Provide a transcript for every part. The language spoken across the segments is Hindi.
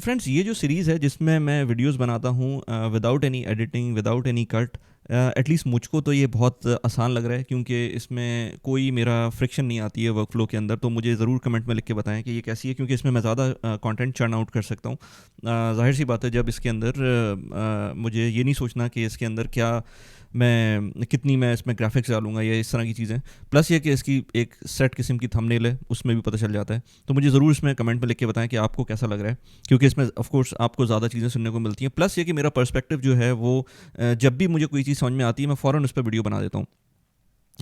फ्रेंड्स, ये जो सीरीज़ है जिसमें मैं वीडियोस बनाता हूँ without any editing, without any cut, at least मुझको तो ये बहुत आसान लग रहा है क्योंकि इसमें कोई मेरा फ्रिक्शन नहीं आती है वर्क फ्लो के अंदर। तो मुझे ज़रूर कमेंट में लिख के बताएं कि ये कैसी है, क्योंकि इसमें मैं ज़्यादा कंटेंट चर्न आउट कर सकता हूँ। जाहिर सी बात है, जब इसके अंदर मुझे ये नहीं सोचना कि इसके अंदर क्या मैं इसमें ग्राफिक्स डालूंगा या इस तरह की चीज़ें, प्लस ये कि इसकी एक सेट किस्म की थंबनेल है, उसमें भी पता चल जाता है। तो मुझे ज़रूर इसमें कमेंट में लिख के बताएं कि आपको कैसा लग रहा है, क्योंकि इसमें ऑफ कोर्स आपको ज़्यादा चीज़ें सुनने को मिलती हैं। प्लस ये कि मेरा पर्सपेक्टिव जो है वो जब भी मुझे कोई चीज़ समझ में आती है मैं फ़ौरन उस पर वीडियो बना देता हूँ।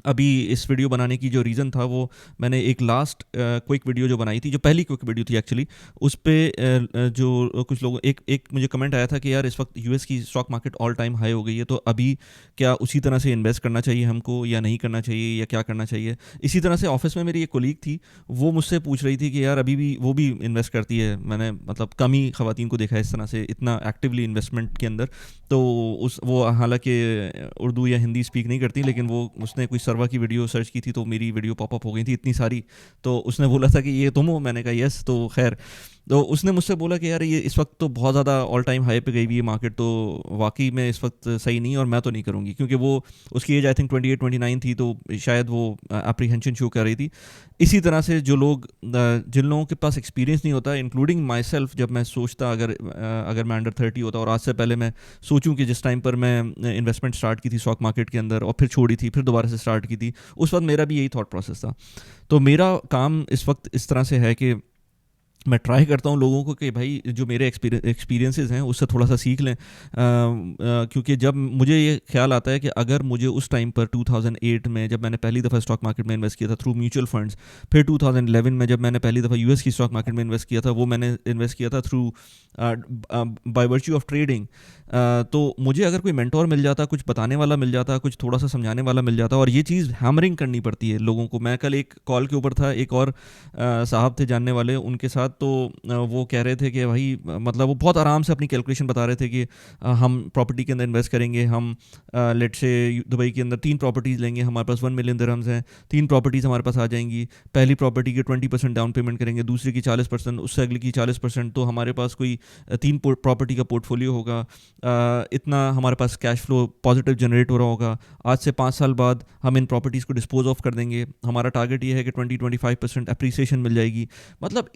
अभी इस वीडियो बनाने की जो रीज़न था वो मैंने एक लास्ट क्विक वीडियो जो बनाई थी, जो पहली क्विक वीडियो थी एक्चुअली, उस पे जो कुछ लोगों एक मुझे कमेंट आया था कि यार इस वक्त यूएस की stock market all time high हो गई है, तो अभी क्या उसी तरह से इन्वेस्ट करना चाहिए हमको या नहीं करना चाहिए, या क्या करना चाहिए। इसी तरह से ऑफिस में मेरी एक कोलीग थी, वो मुझसे पूछ रही थी कि यार अभी भी वो भी इन्वेस्ट करती है। मैंने मतलब कम ही ख़वातीन को देखा है इस तरह से इतना एक्टिवली इन्वेस्टमेंट के अंदर। तो वो हालांकि उर्दू या हिंदी स्पीक नहीं करती, लेकिन वो उसने कोई सर्वा की वीडियो सर्च की थी तो मेरी वीडियो पॉपअप हो गई थी इतनी सारी। तो उसने बोला था कि ये तुम हो, मैंने कहा यस। तो खैर, तो उसने मुझसे बोला कि यार ये इस वक्त तो बहुत ज़्यादा ऑल टाइम हाई पे गई हुई है मार्केट, तो वाकई में इस वक्त सही नहीं, और मैं तो नहीं करूँगी, क्योंकि वो उसकी एज आई थिंक 28-29 थी, तो शायद वो अप्रीहेंशन शो कर रही थी। इसी तरह से जो लोग जिन लोगों के पास एक्सपीरियंस नहीं होता, इंक्लूडिंग माई सेल्फ, जब मैं सोचता अगर मैं अंडर 30 होता और आज से पहले मैं सोचूं कि जिस टाइम पर मैं इन्वेस्टमेंट स्टार्ट की थी स्टॉक मार्केट के अंदर और फिर छोड़ी थी, फिर दोबारा से स्टार्ट की थी, उस वक्त मेरा भी यही थॉट प्रोसेस था। तो मेरा काम इस वक्त इस तरह से है कि मैं ट्राई करता हूँ लोगों को कि भाई जो मेरे एक्सपीरियंसेस हैं उससे थोड़ा सा सीख लें। क्योंकि जब मुझे ये ख्याल आता है कि अगर मुझे उस टाइम पर 2008 में जब मैंने पहली दफ़ा स्टॉक मार्केट में इन्वेस्ट किया था थ्रू म्यूचुअल फंड्स, फिर 2011 में जब मैंने पहली दफ़ा यूएस की स्टॉक मार्केट में इन्वेस्ट किया था, वो मैंने इन्वेस्ट किया था through by virtue of trading. तो मुझे अगर कोई मेंटोर मिल जाता, कुछ बताने वाला मिल जाता, कुछ थोड़ा सा समझाने वाला मिल जाता, और ये चीज़ हैमरिंग करनी पड़ती है लोगों को। मैं कल एक कॉल के ऊपर था, एक और साहब थे जानने वाले, उनके साथ, तो वो कह रहे थे कि भाई मतलब वो बहुत आराम से अपनी कैलकुलेशन बता रहे थे कि हम प्रॉपर्टी के अंदर इन्वेस्ट करेंगे, हम लेट से दुबई के अंदर 3 प्रॉपर्टीज़ लेंगे, हमारे पास 1 मिलियन दिरहम्स हैं, 3 प्रॉपर्टीज़ हमारे पास आ जाएंगी, पहली प्रॉपर्टी के 20% डाउन पेमेंट करेंगे, दूसरी की 40%, उससे अगली की 40%, तो हमारे पास कोई 3 प्रॉपर्टी का पोर्टफोलियो होगा, इतना हमारे पास कैश फ्लो पॉजिटिव जनरेट हो रहा होगा, आज से 5 साल बाद हम इन प्रॉपर्टीज़ को डिस्पोज ऑफ कर देंगे, हमारा टारगेट ये है कि 20-25% अप्रिसिएशन मिल जाएगी। मतलब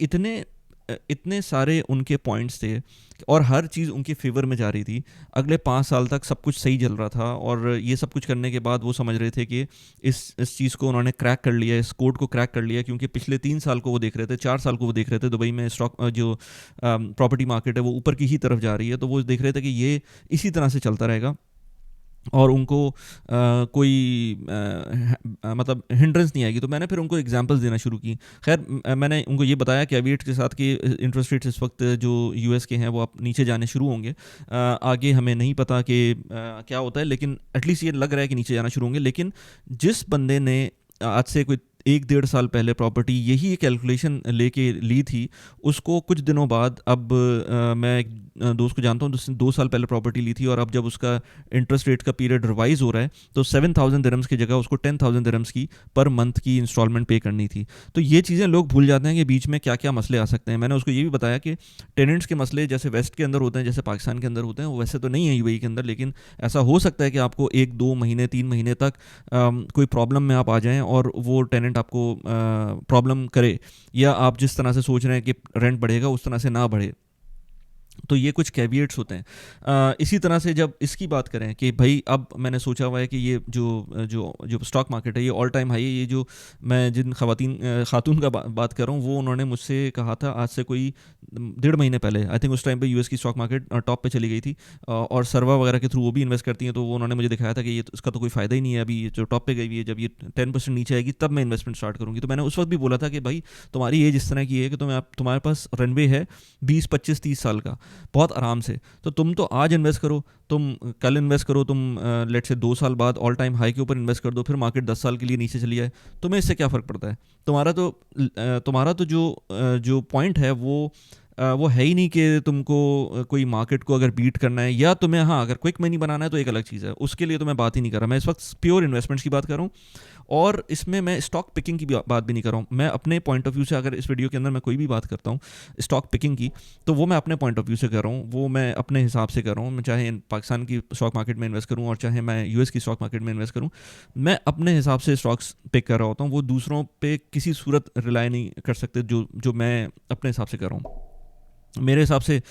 इतने सारे उनके पॉइंट्स थे और हर चीज़ उनके फेवर में जा रही थी। अगले 5 साल तक सब कुछ सही चल रहा था, और ये सब कुछ करने के बाद वो समझ रहे थे कि इस चीज़ को उन्होंने क्रैक कर लिया, इस कोड को क्रैक कर लिया, क्योंकि पिछले 3 साल को वो देख रहे थे, 4 साल को वो देख रहे थे दुबई में स्टॉक जो प्रॉपर्टी मार्केट है वो ऊपर की ही तरफ जा रही है, तो वो देख रहे थे कि ये इसी तरह से चलता रहेगा और उनको कोई मतलब हिंड्रेंस नहीं आएगी। तो मैंने फिर उनको एग्जांपल्स देना शुरू की। खैर, मैंने उनको ये बताया कि कैविएट के साथ कि इंटरेस्ट रेट्स इस वक्त जो यूएस के हैं वो अब नीचे जाने शुरू होंगे। आगे हमें नहीं पता कि क्या होता है, लेकिन एटलीस्ट ये लग रहा है कि नीचे जाना शुरू होंगे। लेकिन जिस बंदे ने आज से कोई 1-1.5 साल पहले प्रॉपर्टी यही कैलकुलेशन लेके ली थी, उसको कुछ दिनों बाद अब मैं एक दोस्त को जानता हूँ जिसने 2 साल पहले प्रॉपर्टी ली थी, और अब जब उसका इंटरेस्ट रेट का पीरियड रिवाइज हो रहा है तो 7,000 दिरहम्स की जगह उसको 10,000 दिरहम्स की पर मंथ की इंस्टॉलमेंट पे करनी थी। तो ये चीज़ें लोग भूल जाते हैं कि बीच में क्या क्या मसले आ सकते हैं। मैंने उसको ये भी बताया कि टेनेंट्स के मसले जैसे वेस्ट के अंदर होते हैं, जैसे पाकिस्तान के अंदर होते हैं, वैसे तो नहीं है यूएई के अंदर, लेकिन ऐसा हो सकता है कि आपको 1-2 महीने 3 महीने तक कोई प्रॉब्लम में आप आ जाएं और वो टेनेंट आपको प्रॉब्लम करे, या आप जिस तरह से सोच रहे हैं कि रेंट बढ़ेगा उस तरह से ना बढ़े। तो ये कुछ कैविएट्स होते हैं। इसी तरह से जब इसकी बात करें कि भाई अब मैंने सोचा हुआ है कि ये जो जो जो स्टॉक मार्केट है ये ऑल टाइम हाई है, ये जो मैं जिन खातून का बात कर रहा हूँ वो उन्होंने मुझसे कहा था आज से कोई 1.5 महीने पहले। आई थिंक उस टाइम पे यूएस की स्टॉक मार्केट टॉप पे चली गई थी, और सर्वा वगैरह के थ्रू वो भी इन्वेस्ट करती हैं। तो वो उन्होंने मुझे दिखाया था कि ये इसका तो कोई फ़ायदा ही नहीं है, अभी जो टॉप पे गई हुई है, जब ये 10% नीचे आएगी तब मैं इन्वेस्टमेंट स्टार्ट करूँगी। तो मैंने उस वक्त भी बोला था कि भाई तुम्हारी एज इस तरह की है कि तुम्हारे पास रनवे है 20-25-30 साल का बहुत आराम से, तो तुम तो आज इन्वेस्ट करो, तुम कल इन्वेस्ट करो, तुम लेट से 2 साल बाद ऑल टाइम हाई के ऊपर इन्वेस्ट कर दो, फिर मार्केट 10 साल के लिए नीचे चली जाए, तुम्हें इससे क्या फ़र्क पड़ता है। तुम्हारा तो जो पॉइंट है वो वो है ही नहीं कि तुमको कोई मार्केट को अगर बीट करना है, या तुम्हें हाँ अगर क्विक मनी बनाना है तो एक अलग चीज़ है, उसके लिए तो मैं बात ही नहीं कर रहा। मैं इस वक्त प्योर इन्वेस्टमेंट्स की बात कर रहा हूँ, और इसमें मैं स्टॉक पिकिंग की बात भी नहीं कर रहा हूँ। मैं अपने पॉइंट ऑफ व्यू से अगर इस वीडियो के अंदर मैं कोई भी बात करता हूँ स्टॉक पिकिंग की, तो वो मैं अपने पॉइंट ऑफ व्यू से कर रहा हूँ, वो मैं अपने हिसाब से कर रहा हूँ। मैं चाहे पाकिस्तान की स्टॉक मार्केट में इन्वेस्ट करूँ और चाहे मैं यूएस की स्टॉक मार्केट में इन्वेस्ट करूँ, मैं अपने हिसाब से स्टॉक्स पिक कर रहा होता हूँ। वो दूसरों पे किसी सूरत रिलाई नहीं कर सकते जो जो मैं अपने हिसाब से कर रहा हूँ। मेरे हिसाब से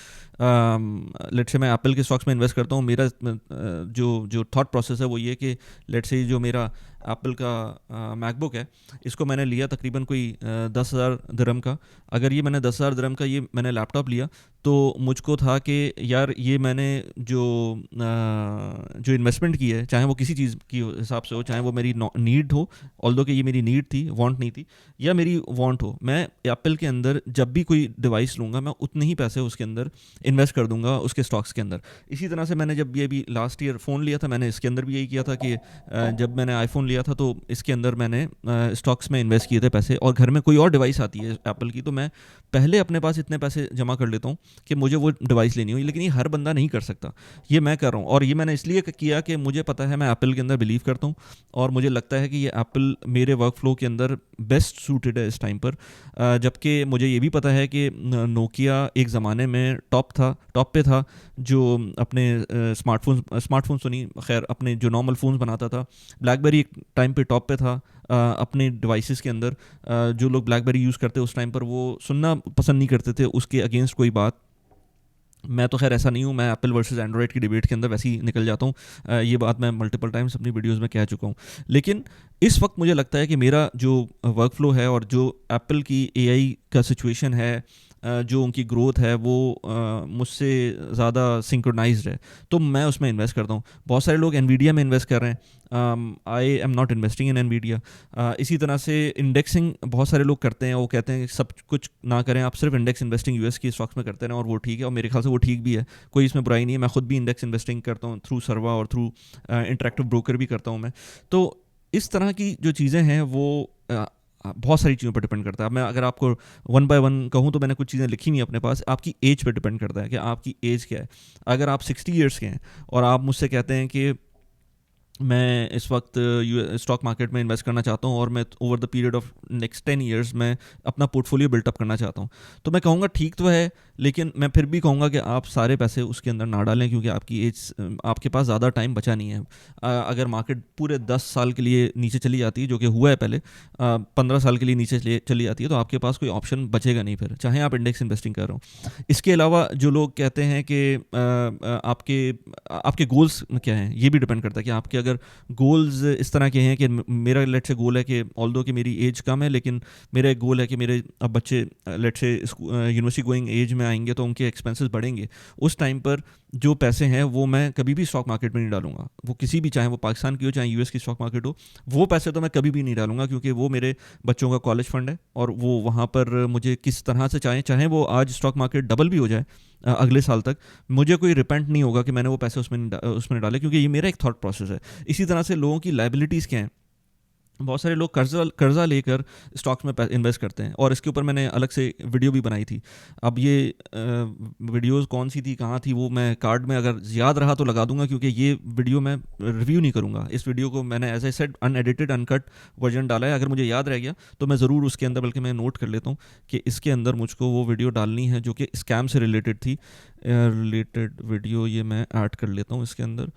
लेट्स से मैं एप्पल के स्टॉक्स में इन्वेस्ट करता हूँ, मेरा जो जो थॉट प्रोसेस है वो ये कि लेट्स से जो मेरा एप्पल का मैकबुक है, इसको मैंने लिया तकरीबन कोई 10,000 दिरहम का। अगर ये मैंने 10,000 दिरहम का ये मैंने लैपटॉप लिया, तो मुझको था कि यार ये मैंने जो इन्वेस्टमेंट की है, चाहे वो किसी चीज़ की हिसाब से हो, चाहे वो मेरी नीड हो, ऑल्दो कि ये मेरी नीड थी, वांट नहीं थी, या मेरी वांट हो, मैं एप्पल के अंदर जब भी कोई डिवाइस लूँगा मैं उतने ही पैसे उसके अंदर इन्वेस्ट कर दूंगा उसके स्टॉक्स के अंदर। इसी तरह से मैंने जब ये भी लास्ट ईयर फ़ोन लिया था, मैंने इसके अंदर भी यही किया था कि जब मैंने आईफोन लिया था तो इसके अंदर मैंने स्टॉक्स में इन्वेस्ट किए थे पैसे। और घर में कोई और डिवाइस आती है एप्पल की, तो मैं पहले अपने पास इतने पैसे जमा कर लेता हूँ कि मुझे वो डिवाइस लेनी हो। लेकिन ये हर बंदा नहीं कर सकता, ये मैं कर रहा हूँ। और ये मैंने इसलिए किया कि मुझे पता है मैं एप्पल के अंदर बिलीव करता हूँ, और मुझे लगता है कि ये एप्पल मेरे वर्क फ्लो के अंदर बेस्ट सूटेड है इस टाइम पर। जबकि मुझे ये भी पता है कि नोकिया एक ज़माने में टॉप पे था, जो अपने स्मार्टफोन्स तो नहीं, खैर अपने जो नॉर्मल फ़ोन्स बनाता था। ब्लैकबेरी एक टाइम पे टॉप पे था अपने डिवाइसेस के अंदर। जो लोग ब्लैकबेरी यूज़ करते उस टाइम पर वो सुनना पसंद नहीं करते थे उसके अगेंस्ट कोई बात। मैं तो खैर ऐसा नहीं हूँ, मैं एप्पल वर्सेस एंड्रॉयड की डिबेट के अंदर वैसे ही निकल जाता हूँ। ये बात मैं मल्टीपल टाइम्स अपनी वीडियोस में कह चुका हूँ। लेकिन इस वक्त मुझे लगता है कि मेरा जो वर्क फ्लो है और जो एप्पल की एआई का सिचुएशन है, जो उनकी ग्रोथ है वो मुझसे ज़्यादा सिंक्रोनाइज्ड है, तो मैं उसमें इन्वेस्ट करता हूँ। बहुत सारे लोग एनवीडिया में इन्वेस्ट कर रहे हैं, I am not investing in Nvidia. इसी तरह से इंडेक्सिंग बहुत सारे लोग करते हैं, वो कहते हैं कि सब कुछ ना करें, आप सिर्फ इंडेक्स इन्वेस्टिंग यूएस की स्टॉक्स में करते रहें और वो ठीक है, और मेरे ख्याल से वो ठीक भी है, कोई इसमें बुराई नहीं है। मैं खुद भी इंडेक्स इन्वेस्टिंग करता हूँ थ्रू सर्वा और थ्रू इंटरेक्टिव ब्रोकर भी करता हूँ मैं। तो इस तरह की जो चीज़ें हैं वो बहुत सारी चीज़ों पर डिपेंड करता है। मैं अगर आपको वन बाय वन कहूँ तो मैंने कुछ चीज़ें लिखी हुई हैं अपने पास। आपकी एज पे डिपेंड करता है कि आपकी एज क्या है। अगर आप 60 ईयर्स के हैं और आप मुझसे कहते हैं कि मैं इस वक्त स्टॉक मार्केट में इन्वेस्ट करना चाहता हूँ और मैं over the period of next 10 years में अपना पोर्टफोलियो बिल्टअप करना चाहता हूँ, तो मैं कहूँगा ठीक तो है, लेकिन मैं फिर भी कहूँगा कि आप सारे पैसे उसके अंदर ना डालें, क्योंकि आपकी एज, आपके पास ज़्यादा टाइम बचा नहीं है। अगर मार्केट पूरे 10 साल के लिए नीचे चली जाती है, जो कि हुआ है पहले, 15 साल के लिए नीचे चली जाती है, तो आपके पास कोई ऑप्शन बचेगा नहीं फिर, चाहे आप इंडेक्स इन्वेस्टिंग कर रहे हो। इसके अलावा जो लोग कहते हैं कि आपके आपके गोल्स क्या हैं, ये भी डिपेंड करता है कि आपके अगर गोल्स इस तरह के हैं कि मेरा लेट से गोल है कि ऑल्दो कि मेरी एज कम है, लेकिन मेरा एक गोल है कि मेरे अब बच्चे लेट से यूनिवर्सिटी गोइंग एज में आएंगे तो उनके एक्सपेंसेस बढ़ेंगे। उस टाइम पर जो पैसे हैं वो मैं कभी भी स्टॉक मार्केट में नहीं डालूंगा, वो किसी भी, चाहे वो पाकिस्तान की हो चाहे यूएस की स्टॉक मार्केट हो, वो पैसे तो मैं कभी भी नहीं डालूंगा, क्योंकि वो मेरे बच्चों का कॉलेज फंड है। और वो वहाँ पर मुझे किस तरह से चाहे चाहे वो आज स्टॉक मार्केट डबल भी हो जाए अगले साल तक, मुझे कोई रिपेंट नहीं होगा कि मैंने वो पैसे उसमें डाले, क्योंकि ये मेरा एक थॉट प्रोसेस है। इसी तरह से लोगों की लाइबिलिटीज़ क्या हैं, बहुत सारे लोग कर्जा लेकर स्टॉक्स में इन्वेस्ट करते हैं, और इसके ऊपर मैंने अलग से वीडियो भी बनाई थी। अब ये वीडियोस कौन सी थी, कहाँ थी, वो मैं कार्ड में अगर याद रहा तो लगा दूंगा, क्योंकि ये वीडियो मैं रिव्यू नहीं करूँगा। इस वीडियो को मैंने as I said unedited uncut version डाला है। अगर मुझे याद रह गया तो मैं ज़रूर उसके अंदर, बल्कि मैं नोट कर लेता हूँ कि इसके अंदर मुझको वो वीडियो डालनी है जो कि स्कैम से रिलेटेड थी। रिलेटेड वीडियो ये मैं ऐड कर लेता हूँ इसके अंदर।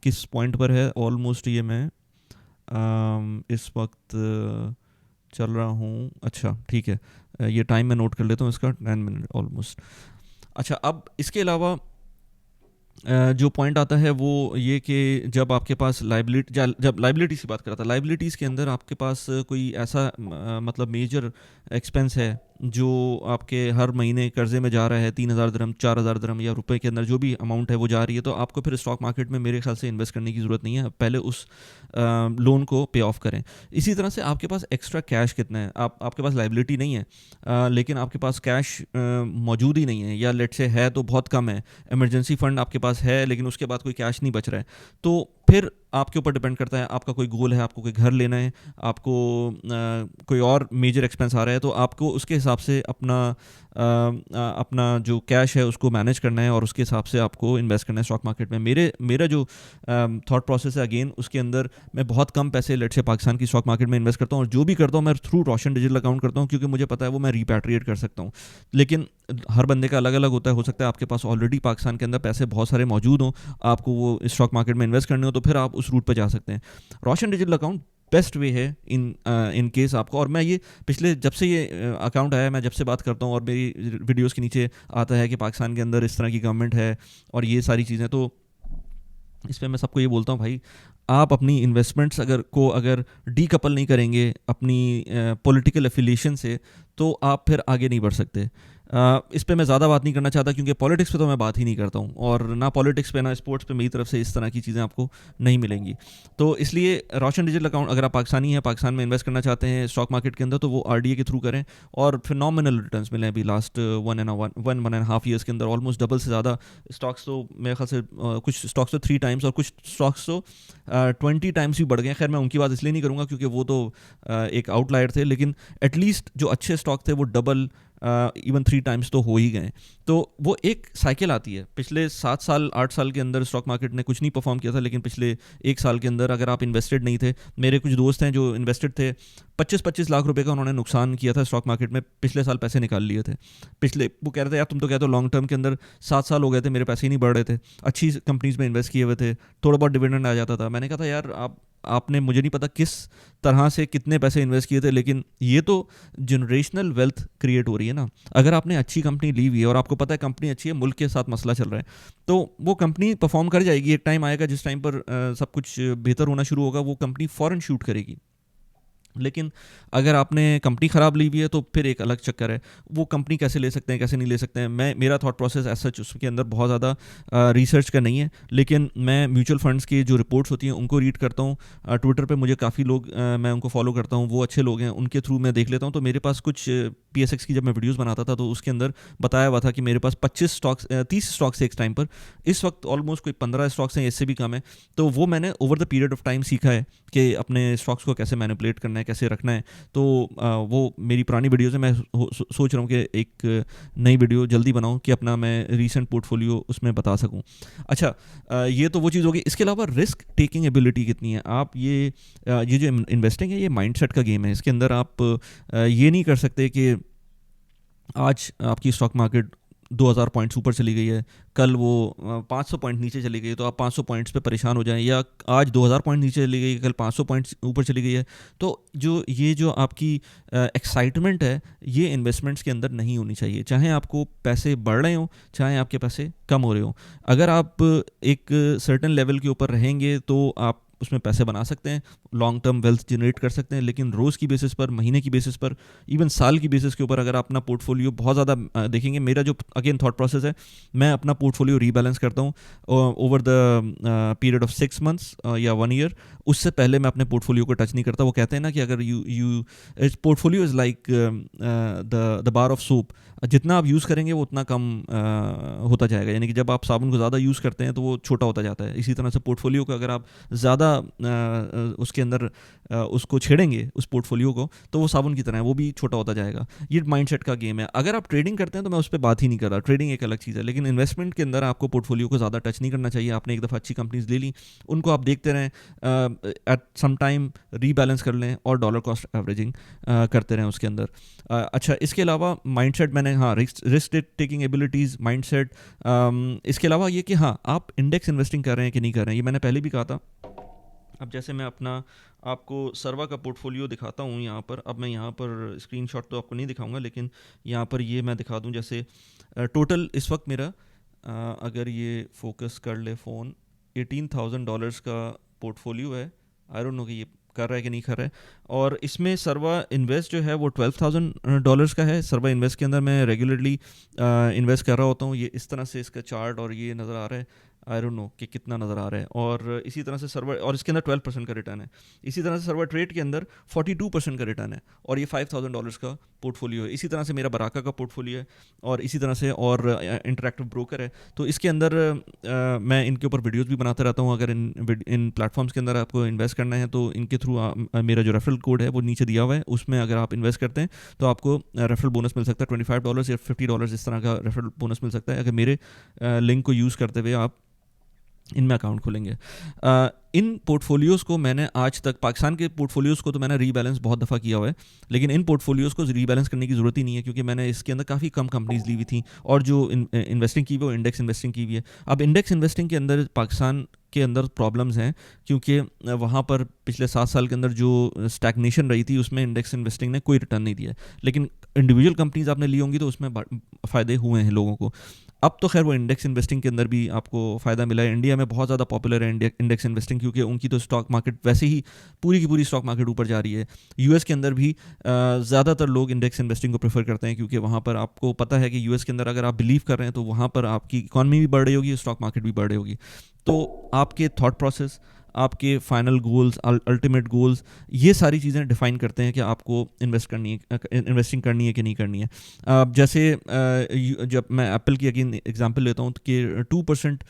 किस पॉइंट पर है ऑलमोस्ट ये मैं इस वक्त चल रहा हूँ। अच्छा ठीक है, ये टाइम मैं नोट कर लेता हूँ इसका, 10 मिनट ऑलमोस्ट। अच्छा, अब इसके अलावा जो पॉइंट आता है वो ये कि जब आपके पास जब लाइबिलिटीज़ की बात कर रहा था, लाइबिलिटीज़ के अंदर आपके पास कोई ऐसा मतलब मेजर एक्सपेंस है जो आपके हर महीने कर्जे में जा रहा है, 3,000 दिरहम, 4,000 दिरहम या रुपए के अंदर जो भी अमाउंट है वो जा रही है, तो आपको फिर स्टॉक मार्केट में मेरे ख्याल से इन्वेस्ट करने की ज़रूरत नहीं है। पहले उस लोन को पे ऑफ करें। इसी तरह से आपके पास एक्स्ट्रा कैश कितना है, आपके पास लाइबिलिटी नहीं है, लेकिन आपके पास कैश मौजूद ही नहीं है, या लेट से है तो बहुत कम है, इमरजेंसी फ़ंड आपके पास है लेकिन उसके बाद कोई कैश नहीं बच रहा है, तो फिर आपके ऊपर डिपेंड करता है, आपका कोई गोल है, आपको कोई घर लेना है, आपको कोई और मेजर एक्सपेंस आ रहा है, तो आपको उसके हिसाब से अपना जो कैश है उसको मैनेज करना है और उसके हिसाब से आपको इन्वेस्ट करना है स्टॉक मार्केट में। मेरा जो थॉट प्रोसेस है, अगेन उसके अंदर मैं बहुत कम पैसे लेट से पाकिस्तान की स्टॉक मार्केट में इन्वेस्ट करता हूँ, और जो भी करता हूँ मैं थ्रू रोशन डिजिटल अकाउंट करता हूँ, क्योंकि मुझे पता है वो मैं रिपैट्रिएट कर सकता हूँ। लेकिन हर बंदे का अलग अलग होता है, हो सकता है आपके पास ऑलरेडी पाकिस्तान के अंदर पैसे बहुत सारे मौजूद हों, आपको वो स्टॉक मार्केट में इन्वेस्ट करने हो, तो फिर आप उस रूट पर जा सकते हैं। रोशन डिजिटल अकाउंट बेस्ट वे है इन केस आपको। और मैं ये पिछले जब से ये अकाउंट आया, मैं जब से बात करता हूँ और मेरी वीडियोस के नीचे आता है कि पाकिस्तान के अंदर इस तरह की गवर्नमेंट है और ये सारी चीज़ें, तो इस पर मैं सबको ये बोलता हूँ, भाई आप अपनी इन्वेस्टमेंट्स अगर डीकपल नहीं करेंगे अपनी पॉलिटिकल एफिलिएशन से, तो आप फिर आगे नहीं बढ़ सकते। इस पे मैं ज़्यादा बात नहीं करना चाहता, क्योंकि पॉलिटिक्स पे तो मैं बात ही नहीं करता हूँ, और ना पॉलिटिक्स पे ना स्पोर्ट्स पे मेरी तरफ से इस तरह की चीज़ें आपको नहीं मिलेंगी। तो इसलिए रोशन डिजिटल अकाउंट, अगर आप पाकिस्तानी हैं, पाकिस्तान में इन्वेस्ट करना चाहते हैं स्टॉक मार्केट के अंदर, तो वो RDA के थ्रू करें और फिनोमिनल रिटर्न्स मिले। अभी लास्ट 1.5 ईयर्स के अंदर ऑलमोस्ट डबल से ज़्यादा स्टॉक्स, तो मेरे ख्याल से कुछ स्टॉक्स तो 3 टाइम्स और कुछ स्टॉक्स तो 20 टाइम्स भी बढ़ गए। खैर मैं उनकी बात इसलिए नहीं करूँगा क्योंकि वो तो एक आउटलायर थे, लेकिन एटलीस्ट जो अच्छे स्टॉक थे वो डबल इवन 3 टाइम्स तो हो ही गए। तो वो एक साइकिल आती है। पिछले 7 साल 8 साल के अंदर स्टॉक मार्केट ने कुछ नहीं परफॉर्म किया था, लेकिन पिछले 1 साल के अंदर अगर आप इन्वेस्टेड नहीं थे, मेरे कुछ दोस्त हैं जो इन्वेस्टेड थे, 25-25 लाख रुपए का उन्होंने नुकसान किया था स्टॉक मार्केट में, पिछले साल पैसे निकाल लिए थे। वो कह रहे थे यार तुम तो कहते हो लॉन्ग टर्म के अंदर 7 साल हो गए थे, मेरे पैसे ही नहीं बढ़ रहे थे, अच्छी कंपनीज में इन्वेस्ट किए हुए थे, थोड़ा बहुत डिविडेंड आ जाता था। मैंने कहा था यार आपने मुझे नहीं पता किस तरह से कितने पैसे इन्वेस्ट किए थे, लेकिन ये तो जनरेशनल वेल्थ क्रिएट हो रही है ना। अगर आपने अच्छी कंपनी ली हुई है और आपको पता है कंपनी अच्छी है, मुल्क के साथ मसला चल रहा है, तो वो कंपनी परफॉर्म कर जाएगी। एक टाइम आएगा जिस टाइम पर सब कुछ बेहतर होना शुरू होगा, वो कंपनी फ़ौरन शूट करेगी। लेकिन अगर आपने कंपनी ख़राब ली हुई है तो फिर एक अलग चक्कर है, वो कंपनी कैसे ले सकते हैं कैसे नहीं ले सकते हैं। मेरा थॉट प्रोसेस एज सच उसके अंदर बहुत ज़्यादा रिसर्च का नहीं है, लेकिन मैं म्यूचुअल फंड्स की जो रिपोर्ट्स होती हैं उनको रीड करता हूँ। ट्विटर पे मुझे काफ़ी लोग मैं उनको फॉलो करता हूँ, वो अच्छे लोग हैं, उनके थ्रू मैं देख लेता हूँ। तो मेरे पास कुछ PSX की जब मैं वीडियोज़ बनाता था तो उसके अंदर बताया हुआ था कि मेरे पास 30 स्टॉक्स थे एक टाइम पर, इस वक्त ऑलमोस्ट कोई 15 स्टॉक्स हैं, इससे भी कम है। तो वो मैंने over the period of time सीखा है कि अपने स्टॉक्स को कैसे मैनिपुलेट करना है, कैसे रखना है। तो वो मेरी पुरानी वीडियोज़ है, मैं सोच रहा हूँ कि एक नई वीडियो जल्दी बनाऊँ कि अपना मैं रीसेंट पोर्टफोलियो उसमें बता सकूँ। अच्छा, ये तो वो चीज़ होगी। इसके अलावा रिस्क टेकिंग एबिलिटी कितनी है आप, ये जो इन्वेस्टिंग है ये माइंडसेट का गेम है। इसके अंदर आप ये नहीं कर सकते कि आज आपकी स्टॉक मार्केट 2000 पॉइंट्स ऊपर चली गई है, कल वो 500 पॉइंट नीचे चली गई, तो आप 500 पॉइंट्स पे परेशान हो जाएं, या आज 2000 पॉइंट नीचे चली गई, कल 500 पॉइंट्स ऊपर चली गई है। तो जो आपकी एक्साइटमेंट है, ये इन्वेस्टमेंट्स के अंदर नहीं होनी चाहिए, चाहे आपको पैसे बढ़ रहे हों, चाहे आपके पैसे कम हो रहे हों। अगर आप एक सर्टेन लेवल के ऊपर रहेंगे तो आप उसमें पैसे बना सकते हैं, लॉन्ग टर्म वेल्थ जनरेट कर सकते हैं। लेकिन रोज़ की बेसिस पर, महीने की बेसिस पर, इवन साल की बेसिस के ऊपर अगर आप अपना पोर्टफोलियो बहुत ज़्यादा देखेंगे, मेरा जो अगेन थॉट प्रोसेस है, मैं अपना पोर्टफोलियो रीबैलेंस करता हूँ over the period of 6 months या 1 ईयर। उससे पहले मैं अपने पोर्टफोलियो को टच नहीं करता। वो कहते हैं ना कि अगर portfolio is like the bar of soap, जितना आप यूज़ करेंगे वो उतना कम होता जाएगा। यानी कि जब आप साबुन को ज़्यादा यूज़ करते हैं तो वो छोटा होता जाता है। इसी तरह से पोर्टफोलियो को अगर आप ज़्यादा उसके अंदर उसको छेड़ेंगे उस पोर्टफोलियो को, तो वो साबुन की तरह है, वो भी छोटा होता जाएगा। ये माइंडसेट का गेम है। अगर आप ट्रेडिंग करते हैं तो मैं उस पर बात ही नहीं कर रहा, ट्रेडिंग एक अलग चीज़ है। लेकिन इन्वेस्टमेंट के अंदर आपको पोर्टफोलियो को ज़्यादा टच नहीं करना चाहिए। आपने एक दफ़ा अच्छी कंपनीज ले ली, उनको आप देखते रहें, एट सम टाइम रीबैलेंस कर लें और डॉलर कॉस्ट एवरेजिंग करते रहें उसके अंदर। अच्छा, इसके अलावा माइंडसेट मैंने, हाँ, रिस्क टेकिंग एबिलिटीज़, माइंडसेट, इसके अलावा ये कि हाँ आप इंडेक्स इन्वेस्टिंग कर रहे हैं कि नहीं कर रहे हैं, ये मैंने पहले भी कहा था। अब जैसे मैं अपना आपको सर्वा का पोर्टफोलियो दिखाता हूँ यहाँ पर, अब मैं यहाँ पर स्क्रीनशॉट तो आपको नहीं दिखाऊंगा, लेकिन यहाँ पर ये मैं दिखा दूँ। जैसे टोटल इस वक्त मेरा अगर ये फोकस कर ले फ़ोन, $18,000 का पोर्टफोलियो है। आई डोंट नो कि ये कर रहा है कि नहीं कर रहा है। और इसमें सर्वा इन्वेस्ट जो है वो $12,000 का है। सर्वा इन्वेस्ट के अंदर मैं रेगुलरली इन्वेस्ट कर रहा होता हूँ। ये इस तरह से इसका चार्ट और ये नज़र आ रहा है। आई डोंट नो कि कितना नज़र आ रहा है। और इसी तरह से सर्वर, और इसके अंदर 12% का रिटर्न है। इसी तरह से सर्वर ट्रेड के अंदर 42% का रिटर्न है, और ये $5,000 का पोर्टफोलियो है। इसी तरह से मेरा बराका का पोर्टफोलियो है, और इसी तरह से और इंटरैक्टिव ब्रोकर है। तो इसके अंदर मैं इनके ऊपर वीडियोस भी बनाता रहता हूँ। अगर इन प्लेटफॉर्म्स के अंदर आपको इन्वेस्ट करना है तो इनके थ्रू मेरा जो रेफरल कोड है वो नीचे दिया हुआ है, उसमें अगर आप इन्वेस्ट करते हैं तो आपको रेफरल बोनस मिल सकता है। $25 या $50 इस तरह का रेफरल बोनस मिल सकता है अगर मेरे लिंक को यूज़ करते हुए आप इनमें अकाउंट खोलेंगे। इन पोर्टफोलियोज़ को मैंने आज तक, पाकिस्तान के पोर्टफोलियोज़ को तो मैंने रीबैलेंस बहुत दफ़ा किया हुआ है, लेकिन इन पोर्टफोलियोज़ को रीबैलेंस करने की ज़रूरत ही नहीं है, क्योंकि मैंने इसके अंदर काफ़ी कम कंपनीज ली हुई थी, और जो इन्वेस्टिंग की हुई वो इंडेक्स इन्वेस्टिंग की हुई है। अब इंडेक्स इन्वेस्टिंग के अंदर पाकिस्तान के अंदर प्रॉब्लम्स हैं, क्योंकि वहाँ पर पिछले 7 साल के अंदर जो स्टैग्नेशन रही थी उसमें इंडेक्स इन्वेस्टिंग ने कोई रिटर्न नहीं दिया, लेकिन इंडिविजुअल कंपनीज आपने ली होंगी तो उसमें फ़ायदे हुए हैं लोगों को। अब तो खैर वो इंडेक्स इन्वेस्टिंग के अंदर भी आपको फ़ायदा मिला है। इंडिया में बहुत ज़्यादा पॉपुलर है इंडेक्स इन्वेस्टिंग, क्योंकि उनकी तो स्टॉक मार्केट वैसे ही पूरी की पूरी स्टॉक मार्केट ऊपर जा रही है। यूएस के अंदर भी ज़्यादातर लोग इंडेक्स इन्वेस्टिंग को प्रेफर करते हैं, क्योंकि वहाँ पर आपको पता है कि यूएस के अंदर अगर आप बिलीव कर रहे हैं तो वहाँ पर आपकी इकॉनमी भी बढ़ रही होगी, स्टॉक मार्केट भी बढ़ रही होगी। तो आपके थॉट प्रोसेस, आपके फाइनल गोल्स, अल्टीमेट गोल्स, ये सारी चीज़ें डिफाइन करते हैं कि आपको इन्वेस्टिंग करनी है कि नहीं करनी है। जैसे जब मैं एप्पल की अगेन एग्जांपल लेता हूँ कि 2%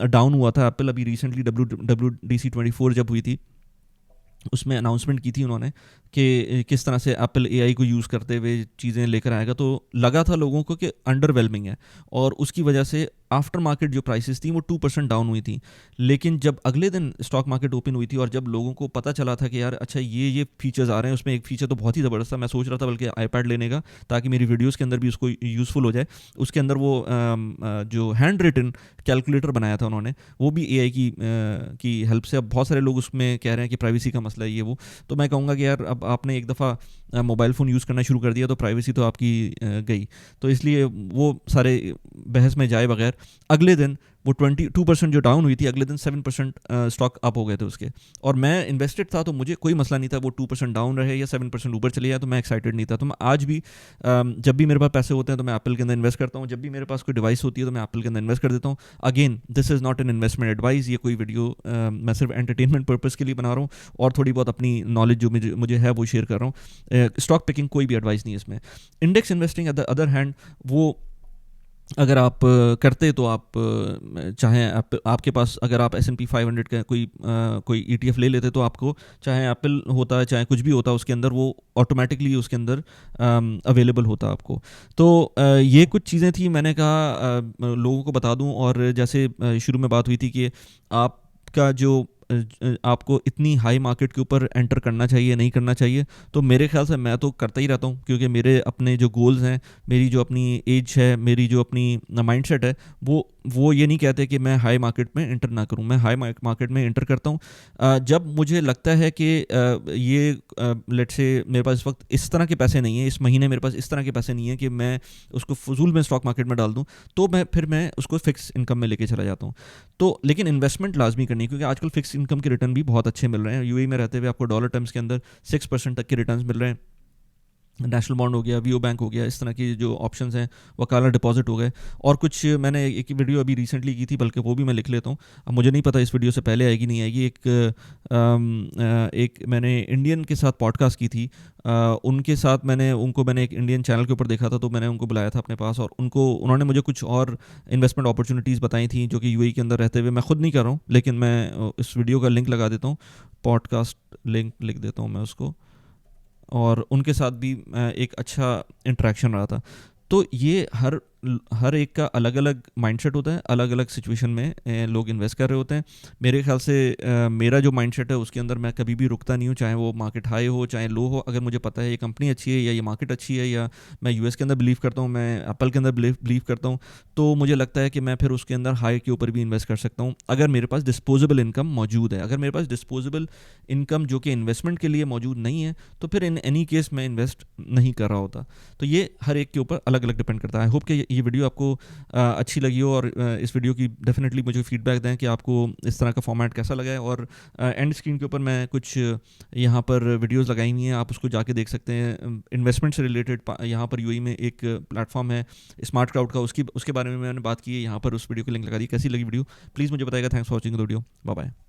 डाउन हुआ था एप्पल अभी रिसेंटली, WWDC 24 जब हुई थी उसमें अनाउंसमेंट की थी उन्होंने कि किस तरह से एप्पल एआई को यूज़ करते हुए चीज़ें लेकर आएगा, तो लगा था लोगों को कि अंडरवेलमिंग है, और उसकी वजह से आफ्टर मार्केट जो प्राइसेस थी वो 2% डाउन हुई थी। लेकिन जब अगले दिन स्टॉक मार्केट ओपन हुई थी और जब लोगों को पता चला था कि यार अच्छा ये फीचर्स आ रहे हैं, उसमें एक फीचर तो बहुत ही ज़बरदस्त था, मैं सोच रहा था बल्कि आईपैड लेने का ताकि मेरी वीडियोज़ के अंदर भी उसको यूज़फुल हो जाए। उसके अंदर वो जो हैंड रिटन कैलकुलेटर बनाया था उन्होंने, वो भी एआई की हेल्प से। अब बहुत सारे लोग उसमें कह रहे हैं कि प्राइवेसी का मसला है ये वो, तो मैं कहूँगा कि यार अब आपने एक दफ़ा मोबाइल फ़ोन यूज़ करना शुरू कर दिया तो प्राइवेसी तो आपकी गई। तो इसलिए वो सारे बहस में जाए बगैर अगले दिन वो 22% जो डाउन हुई थी, अगले दिन 7% स्टॉक अप हो गए थे उसके, और मैं इन्वेस्टेड था तो मुझे कोई मसला नहीं था वो 2% डाउन रहे या 7% ऊपर चले जाए, तो मैं एक्साइटेड नहीं था। तो मैं आज भी जब भी मेरे पास पैसे होते हैं तो मैं एप्पल के अंदर इन्वेस्ट करता हूँ, जब भी मेरे पास कोई डिवाइस होती है तो मैं एप्पल के अंदर इन्वेस्ट कर देता हूँ। Again this is not an investment advice, ये कोई वीडियो मैं सिर्फ एंटरटेनमेंट पर्पज़ के लिए बना रहा हूँ और थोड़ी बहुत अपनी नॉलेज जो मुझे है वो शेयर कर रहा हूँ। स्टॉक पिकिंग कोई भी एडवाइस नहीं है इसमें। Index investing at the other hand, वो अगर आप करते तो आप चाहे आपके पास अगर आप S&P 500 का कोई ETF ले लेते तो आपको चाहे एप्पल होता है चाहे कुछ भी होता उसके अंदर वो ऑटोमेटिकली उसके अंदर अवेलेबल होता आपको। तो ये कुछ चीज़ें थी, मैंने कहा लोगों को बता दूं। और जैसे शुरू में बात हुई थी कि आपका जो आपको इतनी हाई मार्केट के ऊपर एंटर करना चाहिए नहीं करना चाहिए, तो मेरे ख्याल से मैं तो करता ही रहता हूँ, क्योंकि मेरे अपने जो गोल्स हैं, मेरी जो अपनी एज है, मेरी जो अपनी माइंडसेट है, वो ये नहीं कहते कि मैं हाई मार्केट में एंटर ना करूँ। मैं हाई मार्केट में एंटर करता हूँ जब मुझे लगता है कि ये लेट से मेरे पास इस वक्त इस तरह के पैसे नहीं हैं, इस महीने मेरे पास इस तरह के पैसे नहीं हैं कि मैं उसको फजूल में स्टॉक मार्केट में डाल दूँ, तो मैं उसको फिक्स इनकम में लेके चला जाता हूँ। तो लेकिन इन्वेस्टमेंट लाजमी करनी है, क्योंकि आजकल फिक्स इनकम के रिटर्न भी बहुत अच्छे मिल रहे हैं। यूएई में रहते हुए आपको डॉलर टर्म्स के अंदर 6% तक के रिटर्न मिल रहे हैं। नेशनल बॉन्ड हो गया, वीओ बैंक हो गया, इस तरह की जो ऑप्शंस हैं, वकाला डिपॉजिट हो गए, और कुछ मैंने एक वीडियो अभी रिसेंटली की थी, बल्कि वो भी मैं लिख लेता हूँ। अब मुझे नहीं पता इस वीडियो से पहले आएगी नहीं आएगी। एक मैंने इंडियन के साथ पॉडकास्ट की थी, उनके साथ मैंने एक इंडियन चैनल के ऊपर देखा था, तो मैंने उनको बुलाया था अपने पास, और उन्होंने मुझे कुछ और इन्वेस्टमेंट अपॉर्चुनिटीज़ बताई थी जो कि यूएई के अंदर रहते हुए मैं खुद नहीं कर रहा हूँ, लेकिन मैं इस वीडियो का लिंक लगा देता हूँ, पॉडकास्ट लिंक लिख देता हूँ मैं उसको, और उनके साथ भी एक अच्छा इंटरेक्शन रहा था। तो ये हर एक का अलग अलग माइंडसेट होता है, अलग अलग सिचुएशन में लोग इन्वेस्ट कर रहे होते हैं। मेरे ख्याल से मेरा जो माइंडसेट है उसके अंदर मैं कभी भी रुकता नहीं हूँ, चाहे वो मार्केट हाई हो चाहे लो हो। अगर मुझे पता है ये कंपनी अच्छी है या ये मार्केट अच्छी है, या मैं यूएस के अंदर बिलीव करता हूँ, मैं एप्पल के अंदर बिलीव करता हूँ, तो मुझे लगता है कि मैं फिर उसके अंदर हाई के ऊपर भी इन्वेस्ट कर सकता हूँ, अगर मेरे पास डिस्पोजेबल इनकम मौजूद है। अगर मेरे पास डिस्पोजेबल इनकम जो कि इन्वेस्टमेंट के लिए मौजूद नहीं है, तो फिर इन एनी केस मैं इन्वेस्ट नहीं कर रहा होता। तो ये हर एक के ऊपर अलग अलग डिपेंड करता है। आई होप कि ये वीडियो आपको अच्छी लगी हो, और इस वीडियो की डेफिनेटली मुझे फीडबैक दें कि आपको इस तरह का फॉर्मेट कैसा लगा है। और एंड स्क्रीन के ऊपर मैं कुछ यहाँ पर वीडियोस लगाई हुई हैं, आप उसको जाके देख सकते हैं। इन्वेस्टमेंट से रिलेटेड यहाँ पर यूएई में एक प्लेटफॉर्म है स्मार्ट क्राउड का, उसके बारे में मैंने बात की है यहाँ पर, उस वीडियो की लिंक लगा दी। कैसी लगी वीडियो प्लीज़ मुझे बताइएगा। Thanks for watching the video, bye bye.